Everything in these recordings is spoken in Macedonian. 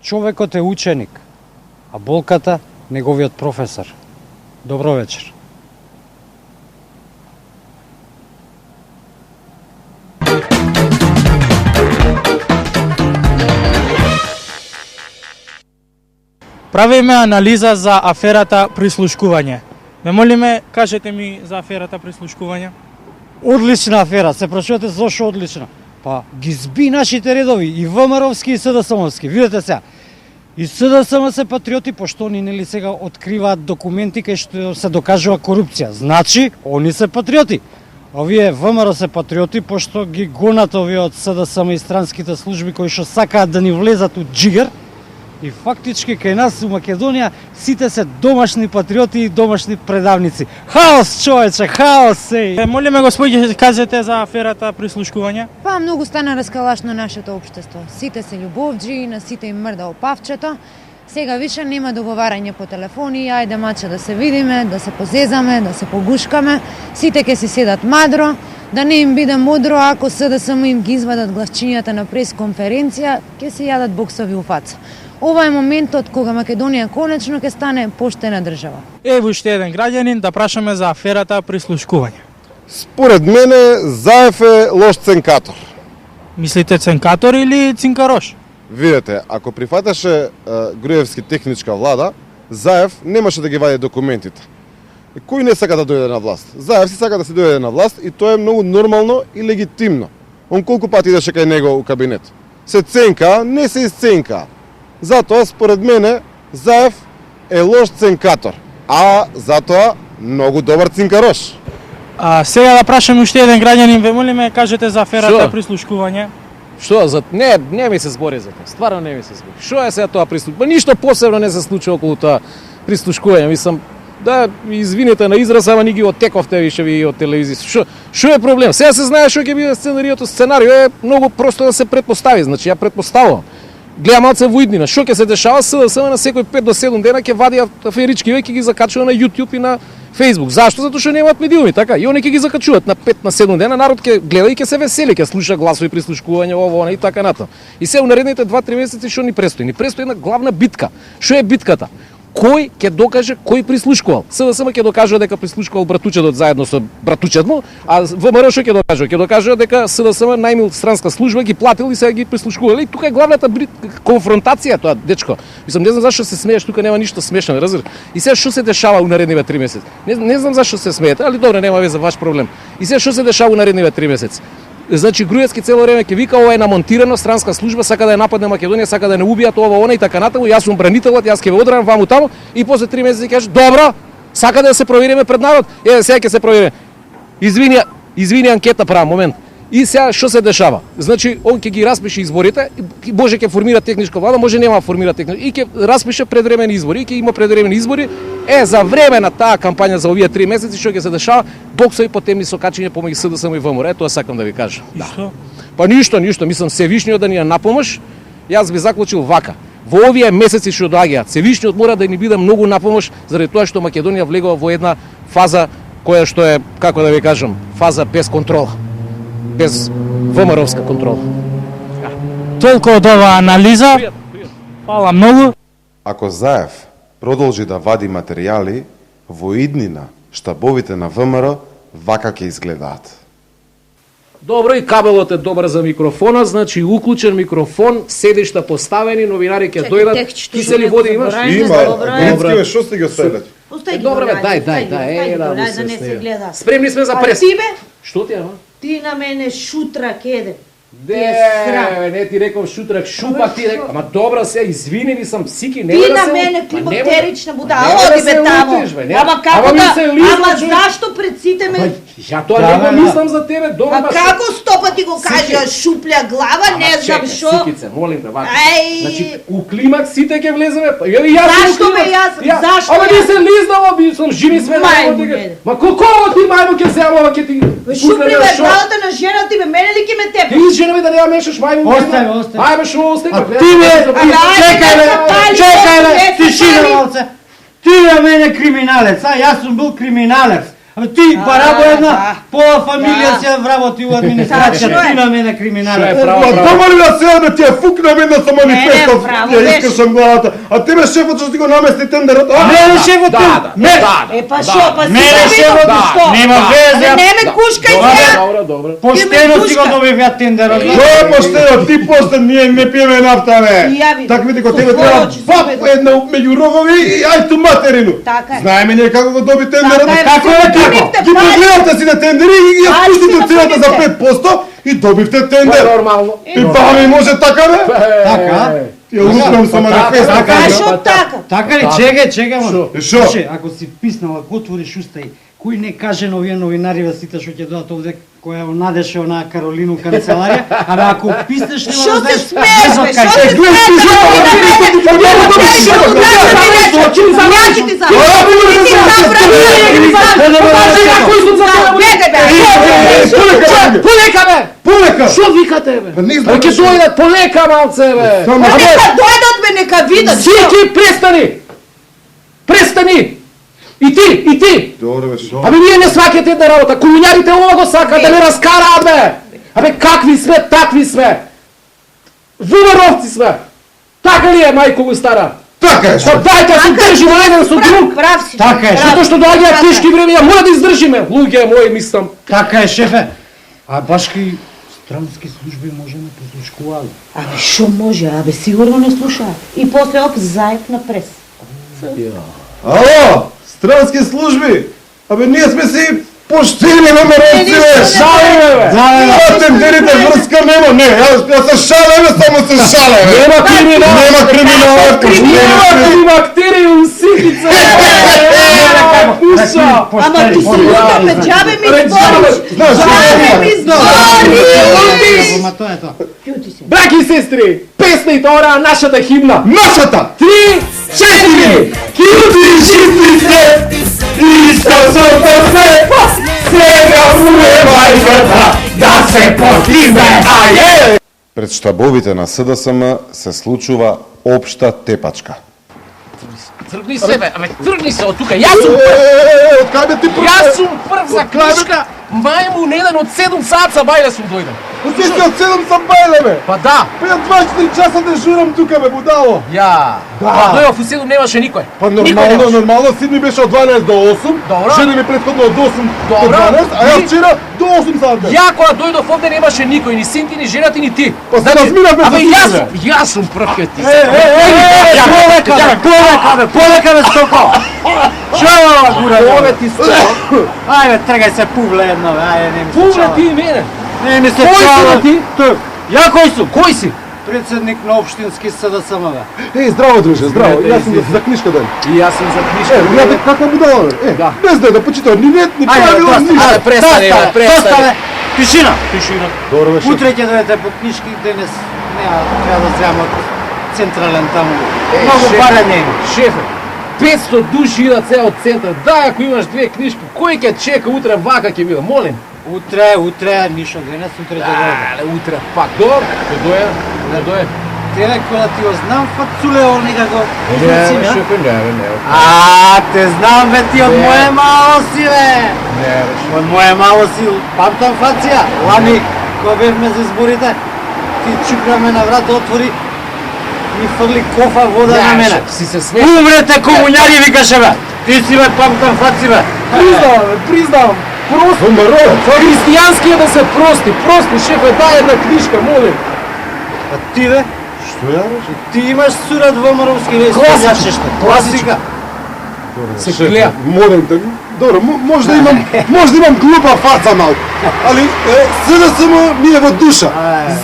Човекот е ученик, а болката неговиот професор. Добро вечер. Правиме анализа за аферата прислушкување. Ме молиме, кажете ми за аферата прислушкување. Одлична афера, се прашувате зошто одлична. Па ги зби нашите редови, и ВМРО-вски и СДСМ-овски. Видете сега. И СДСМ се патриоти, пошто они нели сега откриваат документи кај што се докажува корупција. Значи, они се патриоти. Овие ВМРО се патриоти, пошто ги гонат овие од СДСМ и странските служби кои што сакаат да ни влезат у джигер. И фактички кај нас у Македонија сите се домашни патриоти и домашни предавници. Хаос, човече, хаос е. Молиме господи, кажете за аферата прислушкување. Па многу стана раскалашно нашето општество. Сите се љубовџи, на сите им мрда опавчето. Сега више нема договарање по телефони, ајде маче да се видиме, да се позезаме, да се погушкаме. Сите ќе си седат мадро, да не им биде мудро ако СДСМ им ги извадат гласчињата на пресконференција, ќе си јадат боксови у фаца. Ова е моментот кога Македонија конечно ќе стане поштена држава. Ево уште еден граѓанин да прашаме за аферата прислушкување. Според мене Заев е лош ценкатор. Мислите ценкатор или цинкарош? Видете, ако прифаташе Груевски техничка влада, Заев немаше да ги вади документите. Кој не сака да дојде на власт? Заев си сака да се дојде на власт и тоа е многу нормално и легитимно. Он колку пати идеше кај него у кабинет. Се ценка, не се исценка. Затоа, според мене, Заев е лош ценкатор, а затоа многу добар цинкарош. Сега да прашаме уште еден граѓанин, ве молиме, кажете за аферата прислушкување. Што за не ми се збори за тоа. Стварно не ми се збори. Што е сега тоа прислушкување? Ништо посебно не се случи околу тоа прислушкување. Мислам, да извините на израз, ама ни ги оттековте више ви од телевизија. Што е проблем? Сега се знае што ќе биде сценариото. Сценарио е многу просто да се претпостави. Значи ја претпоставувам. Гледам малце во иднина, што ќе се дешава, СДСМ на секој 5 до 7 дена ќе вади аферички веќе ги закачува на YouTube и на Facebook. Зашто? Затоа што немаат медиуми, така? И они ќе ги закачуваат на 5 на 7 дена, народ ќе гледа и ќе се весели, ќе слуша гласови, прислушкување, ово, она и така натаму. И се унаредните 2-3 месеци што ни престои? Ни престои една главна битка. Што е битката? Кој ќе докаже кој прислушкувал? СДСМ ќе докаже дека прислушкувал братучедот заедно со братучет му, а ВМРО што ќе докаже? Ќе докаже дека СДСМ најмил странска служба, ги платил и сега ги прислушкувал. И тука е главната конфронтација тоа, дечко. Мислам, не знам зашто се смееш, тука нема ништо смешно, разбираш? И сега што се дешава у наредниве 3 месеци? Не знам зашто се смеете, али добро, нема веза, ваш проблем. И сега што се дешава у наредниве 3 месеци? Значи Груевски цело време ќе вика ова е намонтирано, странска служба сака да ја нападне Македонија, сака да не убијат ова она и така натаму. Јас сум бранителот, јас ќе ве одрам ваму таму и после 3 месеци кажеш добро, сака да се провериме пред народ. Сега ќе се провериме. Извини анкета правам момент. И сега што се дешава? Значи он ќе ги распише изборите, може ќе формира техничка влада, може нема формира техничка и ќе распише предвремени избори, и ќе има предвремени избори. За време на таа кампања за овие 3 месеци што ќе се дешава? Боксови по темни сокачења помеѓу СДСМ и ВМРО. Тоа сакам да ви кажам. И што? Па ништо, мислам Севишниот да ни ја напомош. Јас би заклучил вака. Во овие месеци што доаѓаат, Севишниот мора да ни биде многу напомош заради тоа што Македонија влегува во една фаза која што е, како да ви кажам, фаза без контрола. Без ВМРО-вска контрола. Толку од оваа анализа. Фала многу. Ако Заев продолжи да вади материјали, во иднина штабовите на ВМРО вака ќе изгледаат. Добро, и кабелот е добар за микрофона, значи уклучен микрофон, седишта поставени, новинари ќе дојдат. Кисели води имаш? Има. Добро. Што сте ги оставиле? Добро, дај, да не се гледа. Спремни сме за прес. Ти бе? Што ти е, ама? Ти на мене шутра кеде. Не ти реков шутрак, шупак ти реков. Ама добро се, извини ви сам сики, не Ти да на се. мене климотерична будала, нема да оди бе се тамо. лутиш, бе, не. Ама како Ама ми да, се лизна, ама човек. зашто пред сите ме... Ја тоа не го мислам за тебе, добро. А како 100 пати го кажа, шупля глава, не знам шо. Сикице, молим те, вака. Ај. Значи, у климакс сите ќе влеземе, па јави јас. Зашто бе јас? Зашто Ама не јас? се лизнало, би сум живи све Мајму, да бе. Ма колко ти мајмо ќе земава, ќе ти. Шупли бе главата на жена ти бе, мене ли ке ме тепа? Ти жена ми да не ја мешаш мајмо. Остави, остави. Ајде шо остави. А ти бе, чекај бе, тишина малце. Ти бе мене криминалец, јас сум бил криминалец. Ама ти барабо една пола фамилија се вработи у администрација, ти на мене криминалец. Дома ли да сега да ти ја фукна една со манифестов, браво, ја беше. искашам главата, а тебе шефот што ти го намести тендерот, Не, шефот, не. Е па шо, па си Не, да шефот, видам што? нема везе. Не ме кушкај сега. Добро. Поштено си го добив ја тендерот. Тоа е поштено, ти поштен, ние не пиеме нафта, бе. И ја видам. Так види, ко Со тебе твоја треба очи си баб видам. една меѓу рогови и ај ту материну. Така е. Знаеме ние како го доби тендерот. Така е, Како е си како? добивте Ги пари. погледате си на тендери и ја Пари си пустите да цената за добивте. 5% и добивте Тоа е тендер. нормално. И баби може така, бе? Така? Ја лупнам со манифест. така, А така. шо така? Така ли, чекај, мо. Шо? Слушај, ако си писнал, ако отвориш уста и кој не каже на овие новинари сите што ќе дојдат овде, која надеше онаа Каролину канцеларија, ама ако писнеш нема Шо да се знаеш смееш, бе? Шо се Гледај, смееш? Полека бе! Полека! Шо викате бе? Па не Па знам. ќе дојдат полека малце бе. Само Нека дојдат бе, нека видат. Сики престани! Престани! И ти! Добре, бе, шо? Абе ние не сваќате една работа. Комуњарите ова го сакаат да не раскараат бе. Абе какви сме, такви сме. Вумаровци сме. Така ли е, мајко му стара? Така е, Па шо? дајте да се држиме еден со друг. Прав си. Така е, Затоа што доаѓаат тешки времења, мора да издржиме. Луѓе мои, мислам. Така е, шефе. А башки странски служби можеме послушкували. Абе шо може, абе сигурно не слушаат. И после оп заед на прес. Ало, странски служби. Абе ние сме си поштени номеровци, бе. Шалиме бе. На тендерите врска нема. Не, јас се шале, бе, само се шале, бе. Нема криминал. Нема криминал. Нема климактери у сихица. Пуша. Ама ти си лута, бе, джабе ми збориш. Знаеш, Джабе ми збориш. Ама тоа е тоа. Ќути се. Браки и сестри, песните ора нашата химна. Нашата! 3, 4. Кјути жити се, исто со се, сега му е вајбата, да се потиме, аје! Пред штабовите на СДСМ се случува општа тепачка. Тргни се бе, тргни се од тука. Јас Откаде ти сум прв за книжка. Мајмун еден од 7 саца бајле сум дојден. Ти си од 7 сам бајле, бе! Па да. Па ја 24 часа дежурам тука, бе, будало! Ја. Па дојав у 7 немаше никој. Па Никој нормално, немаше. нормално, Сидни беше од 12 до 8, Добро. жени ми предходно од 8 до Добро. 12, а јас И? вчера до 8 сат бе. Ја кога дојдов овде немаше никој, ни син ти, ни жена ти, ни ти. Па се разминавме Абе со сите, јас сум прв ке ти. Полека бе, стоко! Шо е ова гура? Ове ти сто. Ајде, тргај се пувле едно, бе, ајде, не ми се Пуле чава. ти и мене. Не ми се Кој си, чава. бе, ти? Тој. Ја кој сум? Кој си? Председник на општински СДСМ, бе. Еј, здраво, друже, здраво. Здраве, Јас сум извини. за книжка ден. И јас сум за книжка. Гледате каква будала, бе. Да. Без да почитав ни ред, ни Ајде, правило, доста, ништо. Ајде, престани, бе, престани. Тишина. Добро беше. Утре ќе дојдете по книжки, денес треба да земам од централен таму. Многу шеф. барање има. Шефе, 500 души идат сега од центар. Дај ако имаш две книжки, кој ќе чека утре вака ќе биде? Молим. Утре, ништо денес, утре ќе дојде. Але утре пак. Добро, ќе дое, не дое. Те рекол да ти го знам фацулео никако. не. А, те знам бе ти од Не. моје мало си бе. Не, Од моје мало си, памтам фација. Лани, кога бевме за изборите, ти чукнаме на врат, отвори, ми фрли кофа вода на мене. Си се смееш. Умрете комуњари, викаше бе. Ти си бе, памтам фаци бе. Признавам. Просто христијански е да се прости. Прости, шефе, дај една книжка, молим. А ти бе? Што ја рече? Ти имаш сурат во Маровски вести. Класика. Класика. Се Шефе, гледа. молим те, добро, може да имам глупа фаца малку, али СДСМ ми е во душа.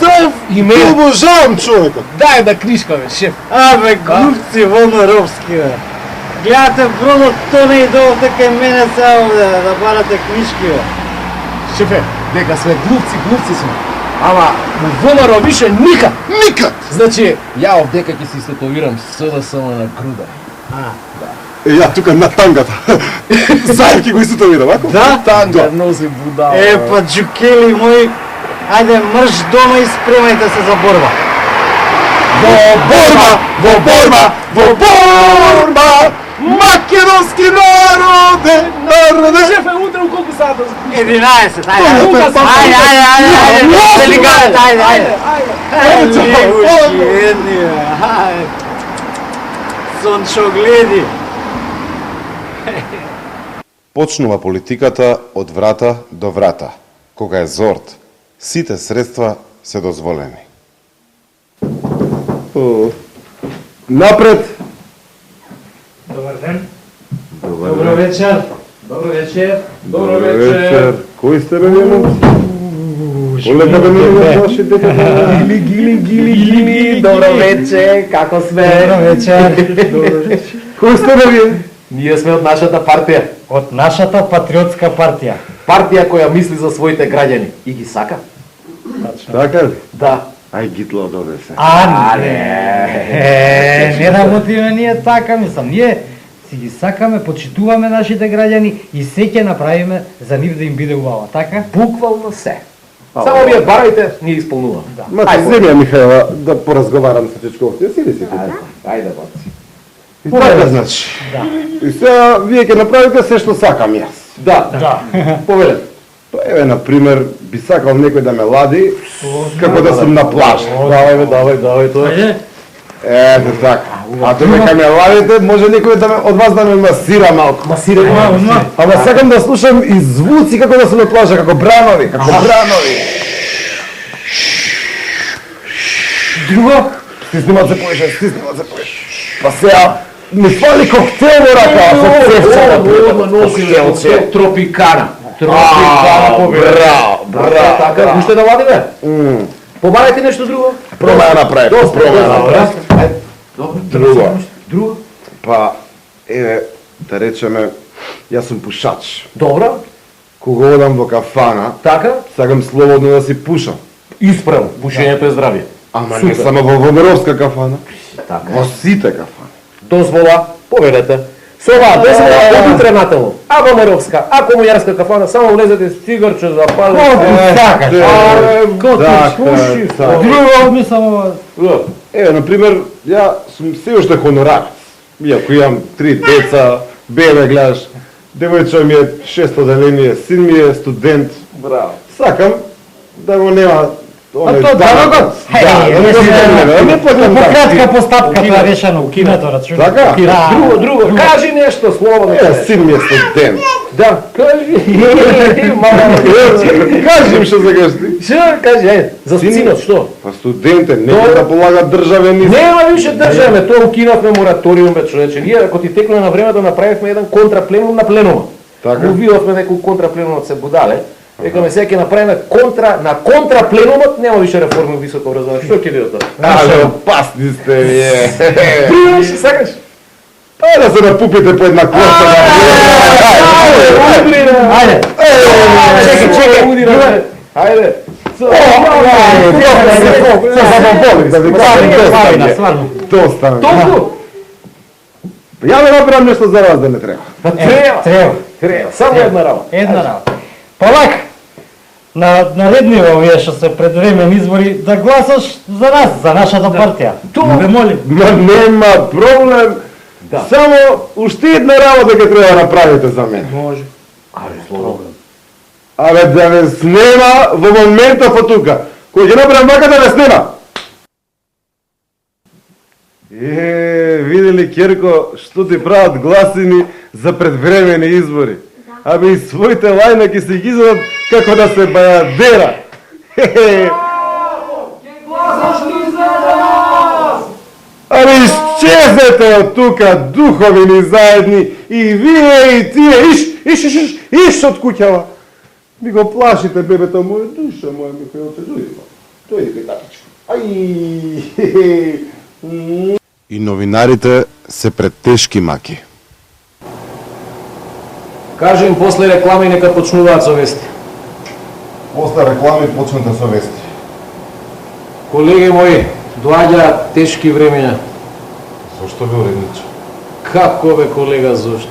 Заев И ме. го обожавам човекот. Дај да книжка, бе, шеф. Абе, глупци ВМРО-вски, бе. Гледате бродот тоне и долте кај мене сега овде да барате книжки, бе. Шефе, дека сме глупци сме. Ама, во ВМРО више никак. Никак! Значи, ја овдека ќе си статуирам СДСМ на груда. Ја тука на тангата. Заев ќе го истатуирам, ако? Да? Танга носи будала. Па джукели мои, ајде мрш дома и спремајте се за борба. Во борба! Македонски народе! Шефе, утре у колку сата? 11, ајде, деликат, ајде. Едни, ајде. Сончо гледи. Почнува политиката од врата до врата. Кога е зорт, сите средства се дозволени. Напред! Добар ден. Добро вечер. Добро вечер. Добро вечер. Кој сте бе немот? Олека да не ваши дете. Гили, добро вечер, како сме? Добро вечер. Кој сте бе вие? Ние сме од нашата партија. Од нашата патриотска партија. Партија која мисли за своите граѓани и ги сака. Така ли? Да. Ај Гитло доде се. Не работиме ние така, мислам. Ние си ги сакаме, почитуваме нашите граѓани и се ќе направиме за нив да им биде убаво, така? Буквално се. Само вие барајте, ние исполнуваме. Ма ти земја Михаела да поразговарам со Чечковци. Сиди си. Ајде, баци. И така значи. И сега вие ќе направите се што сакам јас. Да. Повелете. Па еве на пример би сакал некој да ме лади како да сум на плажа. Давај тоа. Ете така. А додека ме ладите, може некој да од вас да ме масира малку. Масира Ама сакам да слушам и звуци како да сум на плажа, како бранови, Друго? Стиснуват се поеш. Па сега ми фали коктел во рака, со цевчета. Носи тропикана. Браво. Така, уште да ладиме? Побарајте нешто друго? Прома ја направи. Друго? Па, еве, да речеме, јас сум пушач. Добро. Кога одам во кафана, Така? сакам слободно да си пушам. Исправно. Пушењето е здравје. Ама не само во Вомеровска кафана, Така. во сите кафани. Дозвола, поведете. Со оваа дозвола од утре натаму. А Вомеровска, а комуњарска кафана, само влезете с цигарче, запалите. Пуши. Друго мислам, Еве, например, ја сум се уште хонорарец. Иако имам 3 деца, бебе, гледаш, девојче ми е 6 оделение, син ми е студент. Браво. Сакам да го нема оној то данокот? Не потам кратка постапка тоа решено у киното, рачуна. Така? Друго, кажи нешто слободно. Син ми е студент. Да, кажи. Мама. Кажи им што сакаш ти. Што кажи, ајде, за синот што? Па студенте, нека да полага државен испит. Нема више државе, тоа укинавме мораториум бе човече. Ние ако ти текне на времето направивме еден контрапленум на пленума. Така. Увидовме некој контрапленумот се будале. Викаме сега ќе направиме на контрапленумот, нема више реформи во високо образование. Што ќе биде тоа? Але опасни сте вие. Примеш, сакаш? Ајде да се напупите по една класа. Ајде. Чекај. Ајде. Доста. Толку? Ја ме направам нешто за вас да не треба. Па треба. Само една работа. Една работа. Полак, нареднива овие што се предвремени избори, да гласаш за нас, за нашата партија. Ве молим. Ма нема проблем. Само уште една работа ќе треба да направите за мене. Може. Ајде, слободно. Абе да ме снема во моментов од тука. Кој ќе направам вака да ме снема. Видели Керко што ти прават гласини за предвремени избори. Абе и своите лајнаки се ги изгледат како да се бајадера. Абе Изчезнете од тука, духови ни заедни, и вие и тие, иш од куќава. Ми го плашите, бебето моје, душа моја, Михаилче, дојди кај татичко. И новинарите се пред тешки маки. Кажи им после реклами нека почнуваат со вести. После реклами почнете со вести. Колеги мои, доаѓаат тешки времења. Зошто бе, уредниче? Како бе, колега, зошто?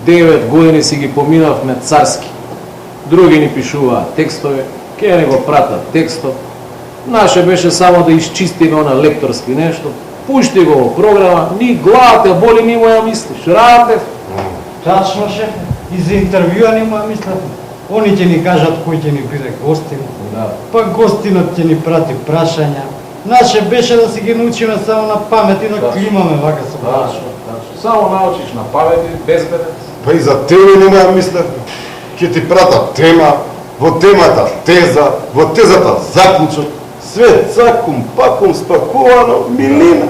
9 години си ги поминавме царски. Други ни пишуваат текстови, ке не го пратат текстов. Наше беше само да изчистиме она лекторски нешто. Пушти го во програма, ни главата боли, ни моја мислиш. Радев. Тачно, шеф. И за интервјуа не ма мислат. Они ќе ни кажат кој ќе ни биде гостин. Да. Па гостинот ќе ни прати прашања. Наше беше да си ги научиме само на памет и да климаме вака со прашања. Тачно. Само научиш на памет и безбеден. Па и за тебе не ма мислев. Ќе ти пратат тема, во темата теза, во тезата заклучок. Све цакум, пакум, спакувано, милина.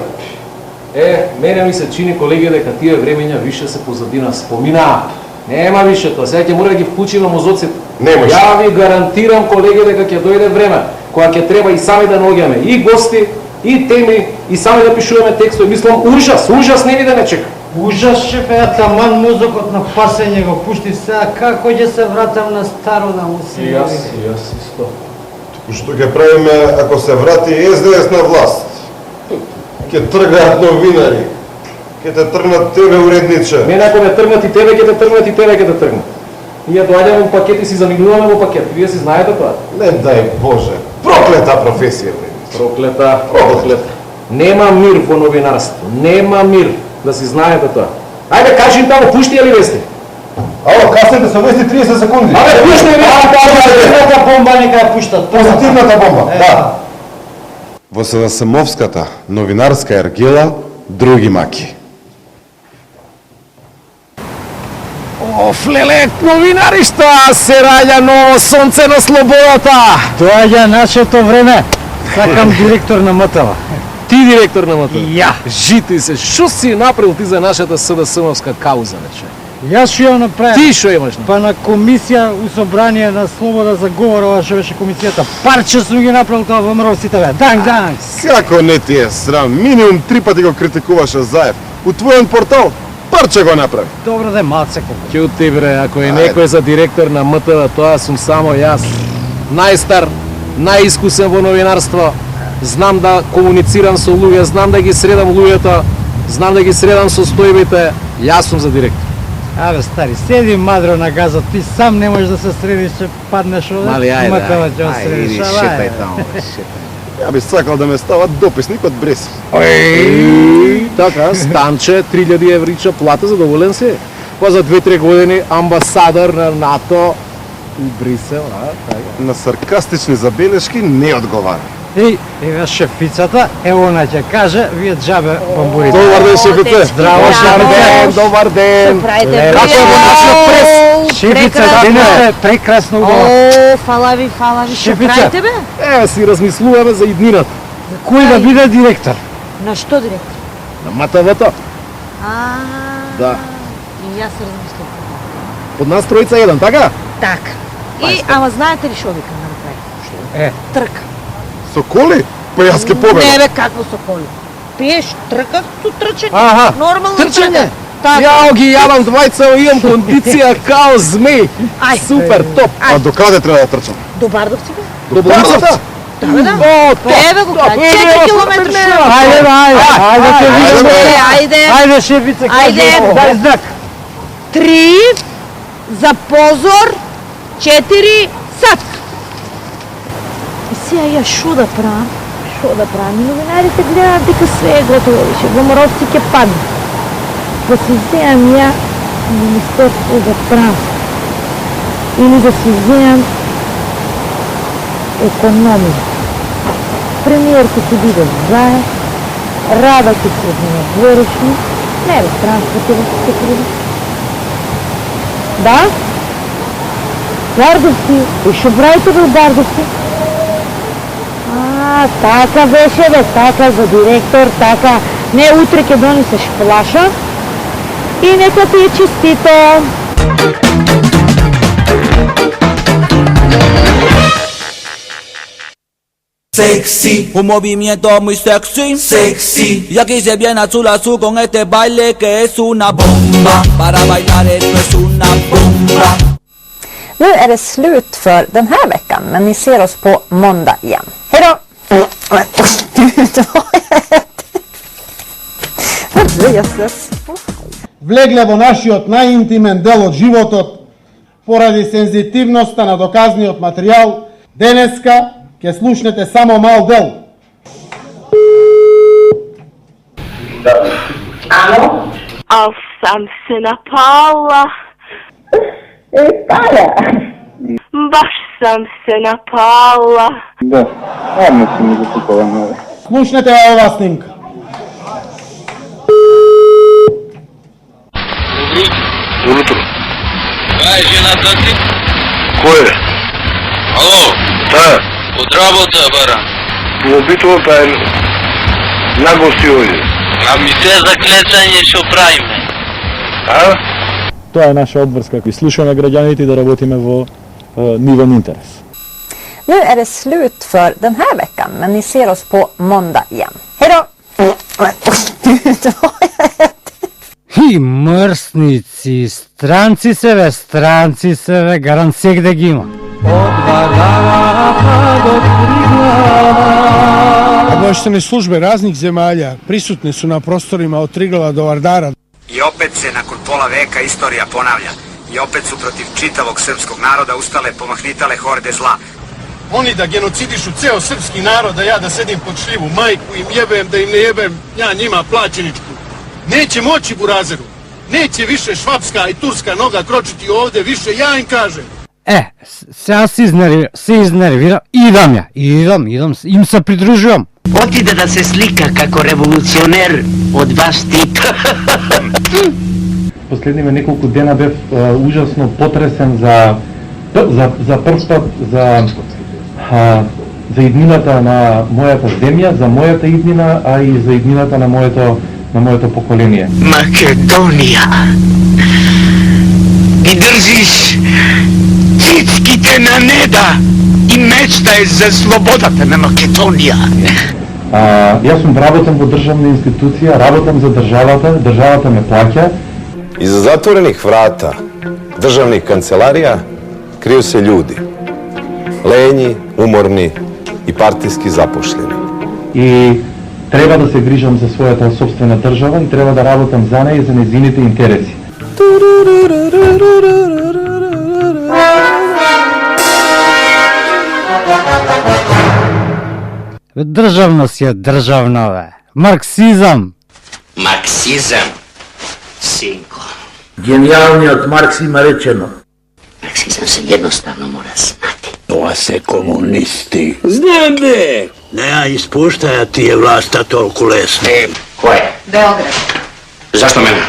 Мене ми се чини, колеги, дека тие времења више се позадина споминаа. Нема више тоа, сега ќе мора да ги вклучиме мозоците. Немаш. Ја ви гарантирам, колеги, дека ќе дојде време кога ќе треба и сами да наоѓаме и гости, и теми, и сами да пишуваме текстови. Мислам, ужас не ви да не чека. Ужас, шеф, таман мозокот на пасење го пушти сега, како ќе се вратам на старо да му се... Јас исто. Што ќе правиме ако се врати СДС на власт? Ќе тргаат новинари. Ќе те тргнат тебе, уредниче. Мене ако ме тргнат и тебе, ќе те тргнат и тебе ќе те тргнат. Ние доаѓаме во пакет и си замигнуваме во пакет. Вие си знаете тоа. Не дај Боже. Проклета професија, уредниче. Проклета. Нема мир во новинарство. Нема мир. Да си знаете тоа. Ајде, кажи им таму, пушти ли вести? Ало, каснете со вести 30 секунди. Абе, пушти ли вести? Позитивната бомба нека ја пуштат. Позитивната бомба, да. Во СДСМовската новинарска ергела други маки. Леле, новинари, што се раѓа ново сонце на слободата. Доаѓа нашето време. Сакам директор на МТВ. Ти директор на МТВ? Ја. Жити се, што си направил ти за нашата СДСМовска кауза, вече? Јас што ја направив? Ти што имаш? Па на комисија у собрание на Слобода за говор, ова што беше комисијата. Парче сум ги направил тоа во мровците, бе. Данг. Како не ти е срам? Минимум 3 пати го критикуваше Заев. У твојен портал парче го направи. Добро да е малце колку. Ќути бре, ако е некој за директор на МТВ, тоа сум само јас. Најстар, најискусен во новинарство. Знам да комуницирам со луѓе, знам да ги средам луѓето, знам да ги средам состојбите. Јас сум за директор. Абе, стари, седи мадро на газот, ти сам не можеш да се средиш, ќе паднеш овде. Мали, ајде, средиш. шетај таму, шетај. Ја би сакал да ме стават дописник од Бреси. Така, Станче, 3000 еврича плата, задоволен си. Па за 2-3 години амбасадор на НАТО у Брисел, така. На саркастични забелешки не одговара. Ева шефицата, ево она ќе каже, вие џабе бамбурите. Добар ден, шефице. Здраво, шефице. Добар ден. Правите Како е во нашиот прес? Шефица, денес е прекрасно убаво. О, фала ви, Што Шефица. правите бе? Еве си размислуваме за иднината. Кој да биде директор? На што директор? На МТВ-то. Да. И јас се размислувам. Од нас тројца еден, така? Така. И, ама знаете ли што викам да направи? Трка. Со коли? Па јас ке Не победам. бе, какво со коли? Пиеш трка со трчање. Аха, Нормално трчање. трка. Така. Јао ги јадам двајца, имам кондиција као змеј. Ај. Супер, топ. А до каде треба да трчам? До Бардовци бе? До Бардовци? Да, бе, да. О, топ. Еве го кажа, 4 километри шума. Ајде, ајде ќе видиме. Ајде. Ајде, шефице, Ајде. дај знак. 3 за позор, 4 сацка. И сега ја шо да правам? Шо да правам? И новинарите гледаат дека све е готово више. Гоморовци ќе падне. Да си земам ја Министерство за транспорт. Или да си земам економија. Премиер ќе си биде Заев, Рада ќе се земе дворешни, не бе, транспорт ќе се криви. Да? Бардовци, и што правите бе Бардовци? Така беше бе, така за директор, така Не утре ќе донесеш плаша и нека ти е честито. Sexy, un movimiento muy sexy, sexy. Y aquí se viene azul azul con este baile que es una bomba. Para bailar esto es una bomba. Nu är det slut för den här veckan, men ni ser oss på måndag igen. Hej då! Jesus. Влегле во нашиот најинтимен дел од животот поради сензитивноста на доказниот материјал, денеска ќе слушнете само мал дел. Ало? Ал сам се напала. Баш сам се напала. Да, ладно си ми го купувам. Слушнете ова снимка. Добро утро. Ај, жената ти? Кој е? Ало? Да. Од работа, барам. Обитува па е на гости овде. А ми се за клечање шо правиме? А? Тоа е наша обврска. И слушаме граѓаните да работиме во нивен интерес. Nu är det slut för den här veckan, men ni ser oss på måndag igen. Hej då! И мрсници, странци се, гарант сегде ги има. Обавештени службе разних земјалја присутни су на просторима од Триглава до Вардара. И опет се након пола века историја понавља. И опет су против читавог српског народа устале помахнитале хорде зла. Они да геноцидишу цео српски народ, а ја да седим под шливу, мајку им јебем, да им не јебем, ја нима плаченичку. Неće moći Burazeru, neće više švapska i turska noga kročiti ovde, više ja im kažem. Сега се изнервира, идам, им се придружувам. Отиде да се слика како револуционер од ваш тип. Последниве неколку дена бев ужасно потресен за прв пат за иднината на мојата земја, за мојата иднина, а и за иднината на моето поколение. Македонија. И држиш цицките на неда и мечтаеш за слободата на Македонија. Јас сум работам во државна институција, работам за државата ме плаќа. Iza zatvorenih vrata državnih kancelarija kriju se ljudi, lenji, umorni i partijski zapošljeni. И треба да се грижам за својата собствена држава и треба да работам за неја и за нејзините интереси. Државност е државна, бе. Марксизам. Марксизам, синко. Генијалниот Маркс има речено. Марксизам се едноставно мора знати. Тоа се комунисти. Знам, бе! Не ја испуштаја тие власта толку лесно. Кој? Белград. Зашто мене?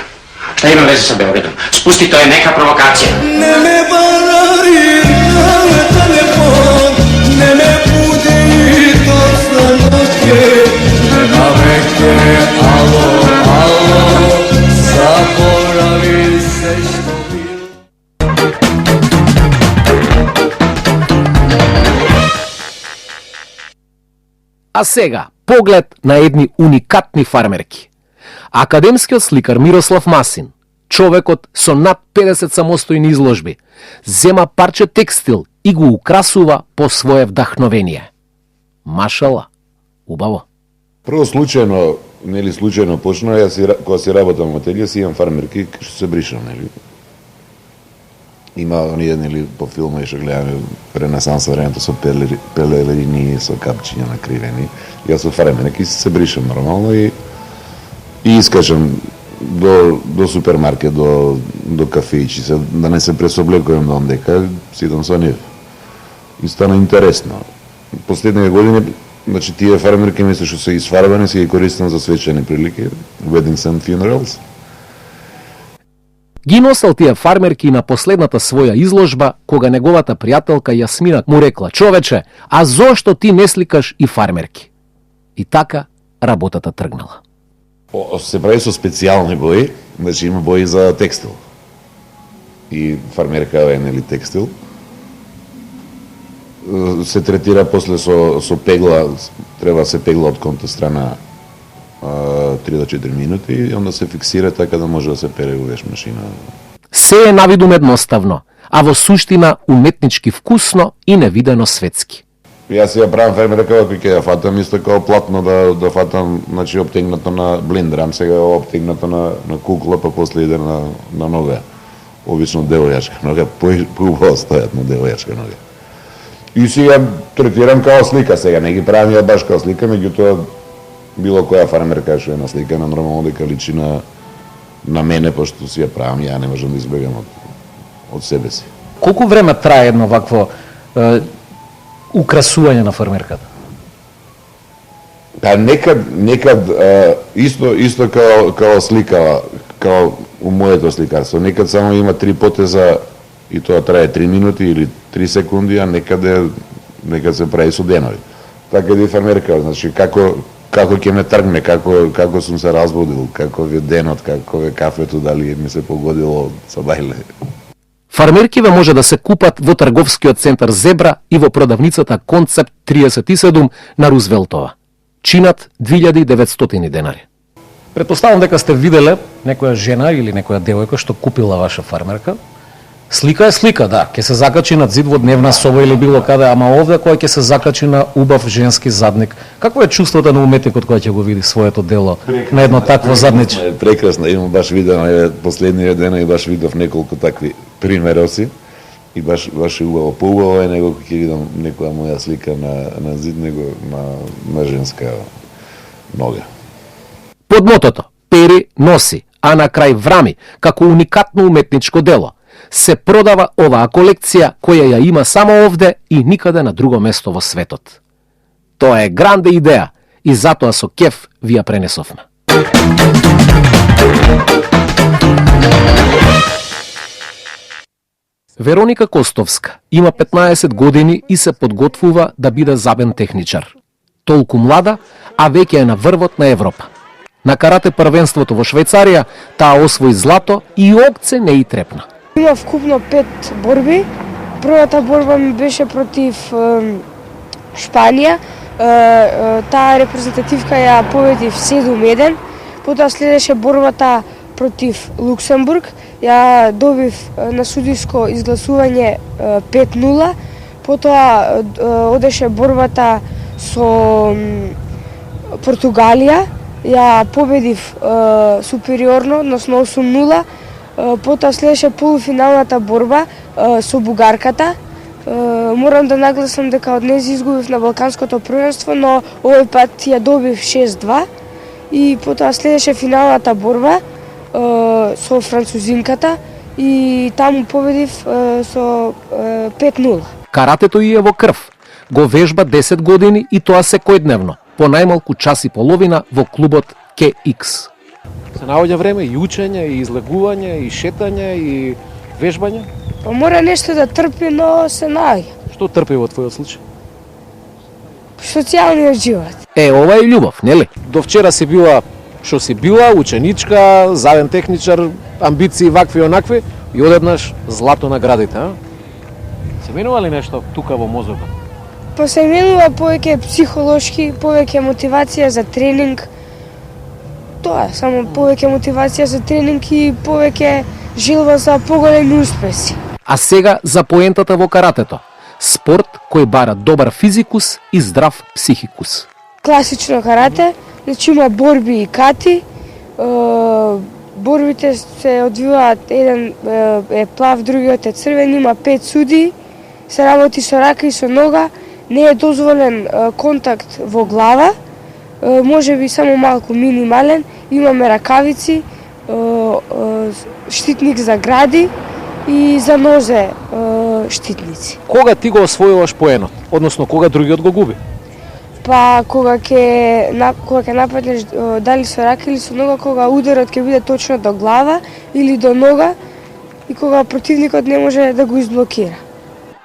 Та има везе со Белградом. Спусти, тоа е нека провокација. Не ме барари на телефон, не ме буди точно ноќе, нема веќе, ало, заборави се што било. А сега, поглед на едни уникатни фармерки. Академскиот сликар Мирослав Масин, човекот со над 50 самостојни изложби, зема парче текстил и го украсува по свое вдахновение. Машала, убаво. Прво случајно почна, кога си работам во ателје, си имам фармерки што се бришам, нели? Има оние, нели, по филма што гледаме Ренесанс времето со пелерини, со капчиња накривени. Јас со фармерки се бришам нормално и искачам до супермаркет, до кафејчи, да не се пресоблекувам до дека си идам со нив. И стана интересно. Последните години, значи тие фармерки мисле што се изфарбани, си ги користам за свечени прилики, weddings and funerals. Ги носел тие фармерки на последната своја изложба, кога неговата пријателка Јасмина му рекла: "Човече, а зошто ти не сликаш и фармерки?" И така работата тргнала. Се прави со специјални бои, значи има бои за текстил. И фармерка е нели текстил. Се третира после со пегла, треба да се пегла од конта страна 3 до 4 минути и onda се фиксира така да може да се пере во веш машина. Се е навидум едноставно, а во суштина уметнички вкусно и невидено светски. Јас ја правам фермерка кој ќе ја фатам исто како платно да фатам, значи обтегнато на блендер, сега обтегнато на кукла, па после иде на нога. Обично девојачка нога, поубаво стојат на девојачка нога. И сега третирам као слика, сега не ги правам ја баш као слика, меѓутоа било која фармерка што е насликана нормално дека личи на мене, пошто си ја правам, ја не можам да избегам од себе си. Колку време трае едно вакво украсување на фармерката? Па некад исто као слика, као у моето сликарство, некад само има 3 потеза и тоа трае 3 минути или 3 секунди, а некад се прави со денови. Така и фармерка, значи како ќе ме тргне, како сум се разбудил, каков е денот, каков е кафето, дали ми се погодило со бајле. Фармеркиве може да се купат во трговскиот центар Зебра и во продавницата Концепт 37 на Рузвелтова. Чинат 2900 денари. Предпоставам дека сте виделе некоја жена или некоја девојка што купила ваша фармерка. Слика е слика, да, ќе се закачи на зид во дневна соба или било каде, ама овде кој ќе се закачи на убав женски задник. Какво е чувството на уметникот кој ќе го види своето дело на едно такво задниче? Прекрасно, имам баш видено последниот ден и баш видов неколку такви примероци и баш е убаво. Поубаво е него кој ќе видам некоја моја слика на зид, него на женска нога. Под мотото пери, носи, а на крај врами, како уникатно уметничко дело, се продава оваа колекција која ја има само овде и никаде на друго место во светот. Тоа е гранде идеја и затоа со кеф ви ја пренесовме. Вероника Костовска има 15 години и се подготвува да биде забен техничар. Толку млада, а веќе е на врвот на Европа. На карате првенството во Швајцарија таа освои злато и окце не и трепна. Имав вкупно 5 борби. Првата борба ми беше против Шпанија. Таа репрезентативка ја победив 7-1. Потоа следеше борбата против Луксембург. Ја добив на судиско изгласување 5-0. Потоа одеше борбата со Португалија. Ја победив супериорно, односно 8-0. Потоа следеше полуфиналната борба со бугарката. Морам да нагласам дека од нејзи изгубив на Балканското првенство, но овој пат ја добив 6-2. И потоа следеше финалната борба со французинката и таму победив со 5-0. Каратето и е во крв. Го вежба 10 години и тоа секојдневно, по најмалку час и половина во клубот KX. Се наоѓа време и учење, и излегување, и шетање, и вежбање? Па мора нешто да трпи, но се наоѓа. Што трпи во твојот случај? Социјалниот живот. Ова е љубов, нели? До вчера си била што си била, ученичка, забен техничар, амбиции вакви и онакви, и одеднаш злато наградите, а? Се менува ли нешто тука во мозокот? Па се менува повеќе психолошки, повеќе мотивација за тренинг. Тоа, само повеќе мотивација за тренинг и повеќе желба за поголеми успеси. А сега за поентата во каратето. Спорт кој бара добар физикус и здрав психикус. Класично карате, значи има борби и кати. Борбите се одвиваат, еден е плав, другиот е црвен, има 5 суди, се работи со рака и со нога, не е дозволен контакт во глава, може би само малку минимален, имаме ракавици, штитник за гради и за нозе штитници. Кога ти го освојуваш поенот, односно кога другиот го губи? Па кога ќе нападнеш дали со рака или со нога, кога ударот ќе биде точно до глава или до нога и кога противникот не може да го изблокира.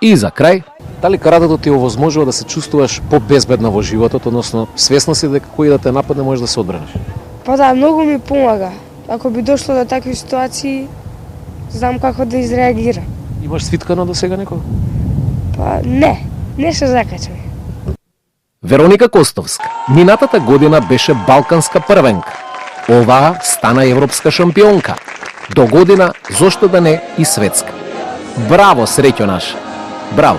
И за крај, дали каратето ти овозможува да се чувствуваш побезбедна во животот, односно свесна си дека кој да те нападне можеш да се одбраниш? Па да, многу ми помага. Ако би дошло до такви ситуации, знам како да изреагирам. Имаш свиткано до сега некој? Па не се закачам. Вероника Костовска минатата година беше балканска првенка. Оваа стана европска шампионка. До година, зошто да не, и светска. Браво, среќо наша. Браво.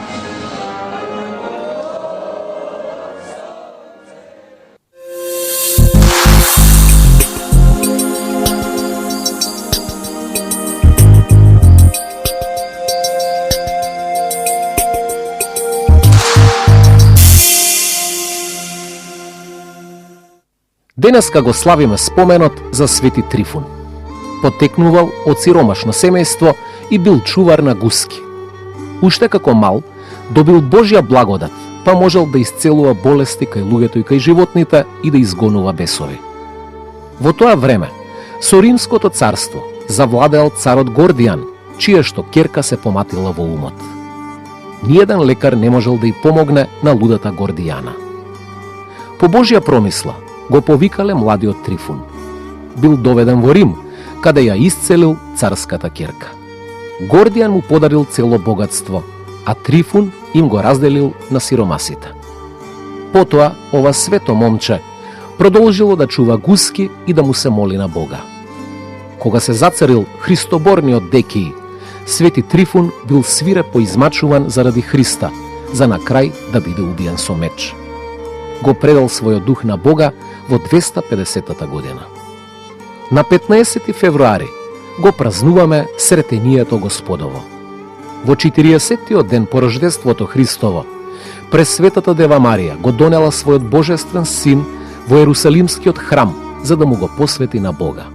Денеска го славиме споменот за Свети Трифун. Потекнувал од сиромашно семејство и бил чувар на гуски. Уште како мал, добил Божја благодат, па можел да исцелува болести кај луѓето и кај животните и да изгонува бесови. Во тоа време, со Римското царство завладеал царот Гордијан, чија што керка се поматила во умот. Ниеден лекар не можел да й помогне на лудата Гордијана. По Божја промисла, го повикале младиот Трифун. Бил доведен во Рим, каде ја исцелил царската керка. Гордијан му подарил цело богатство, а Трифун им го разделил на сиромасите. Потоа, ова свето момче продолжило да чува гуски и да му се моли на Бога. Кога се зацарил Христоборниот Декиј, Свети Трифун бил свирепо измачуван заради Христа, за на крај да биде убиен со меч. Го предал својот дух на Бога во 250-та година. На 15 февруари го празнуваме Сретението Господово. Во 40-тиот ден по рождеството Христово, Пресветата Дева Марија го донела својот божествен син во Ерусалимскиот храм, за да му го посвети на Бога.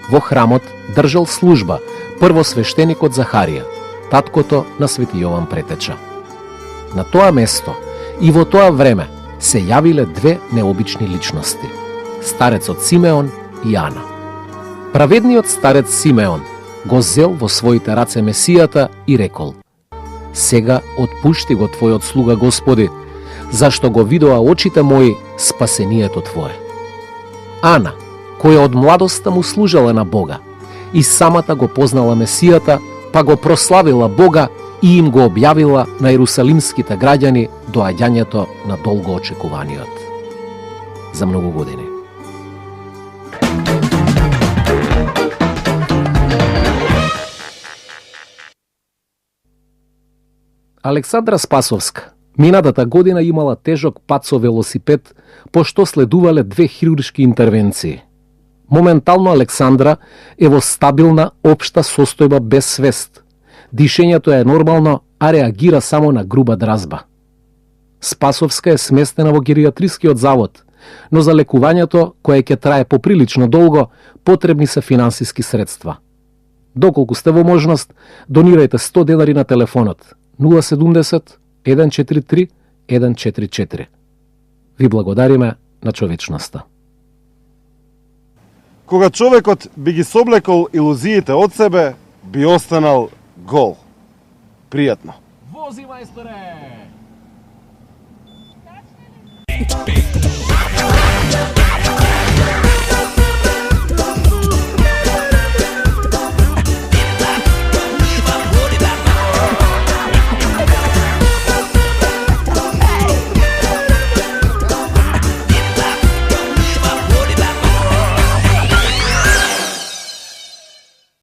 Во храмот држал служба првосвештеникот Захарија, таткото на Свети Јован Претеча. На тоа место и во тоа време се јавиле две необични личности – старецот Симеон и Ана. Праведниот старец Симеон го зел во своите раце Месијата и рекол: „Сега отпушти го Твојот слуга Господи, зашто го видоа очите мои спасението Твое." Ана, која од младоста му служела на Бога и самата го познала Месијата, па го прославила Бога и им го објавила на ерусалимските граѓани доаѓањето на долго очекуваниот. За многу години. Александра Спасовска минатата година имала тежок пат со велосипед, пошто следувале две хируршки интервенции. Моментално Александра е во стабилна општа состојба без свест. Дишењето е нормално, а реагира само на груба дразба. Спасовска е сместена во гериатрискиот завод, но за лекувањето, кое ќе трае поприлично долго, потребни се финансиски средства. Доколку сте во можност, донирајте 100 денари на телефонот 070 143 144. Ви благодариме на човечноста. Кога човекот би ги соблекол илузиите од себе, би останал гол. Пријатно. Вози, мајсторе!